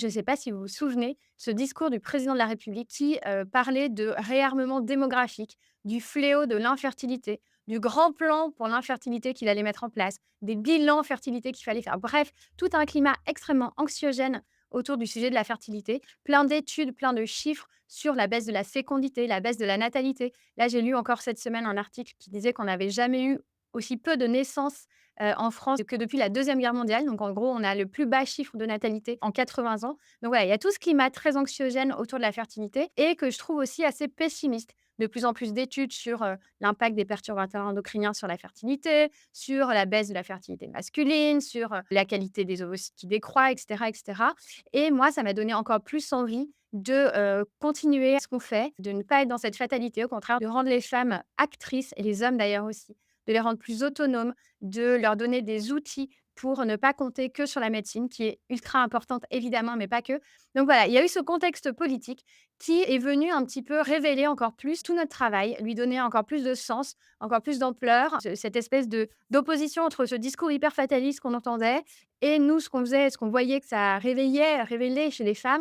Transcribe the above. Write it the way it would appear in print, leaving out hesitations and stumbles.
Je ne sais pas si vous vous souvenez, ce discours du président de la République qui parlait de réarmement démographique, du fléau de l'infertilité, du grand plan pour l'infertilité qu'il allait mettre en place, des bilans fertilité qu'il fallait faire. Bref, tout un climat extrêmement anxiogène autour du sujet de la fertilité, plein d'études, plein de chiffres sur la baisse de la fécondité, la baisse de la natalité. Là, j'ai lu encore cette semaine un article qui disait qu'on n'avait jamais eu aussi peu de naissances en France que depuis la Deuxième Guerre mondiale. Donc, en gros, on a le plus bas chiffre de natalité en 80 ans. Donc, voilà, il y a tout ce climat très anxiogène autour de la fertilité et que je trouve aussi assez pessimiste. De plus en plus d'études sur l'impact des perturbateurs endocriniens sur la fertilité, sur la baisse de la fertilité masculine, sur la qualité des ovocytes qui décroît, etc., etc. Et moi, ça m'a donné encore plus envie de continuer ce qu'on fait, de ne pas être dans cette fatalité, au contraire, de rendre les femmes actrices et les hommes d'ailleurs aussi, de les rendre plus autonomes, de leur donner des outils pour ne pas compter que sur la médecine, qui est ultra importante évidemment, mais pas que. Donc voilà, il y a eu ce contexte politique qui est venu un petit peu révéler encore plus tout notre travail, lui donner encore plus de sens, encore plus d'ampleur, cette espèce de d'opposition entre ce discours hyper fataliste qu'on entendait et nous, ce qu'on faisait, ce qu'on voyait que ça révélait chez les femmes.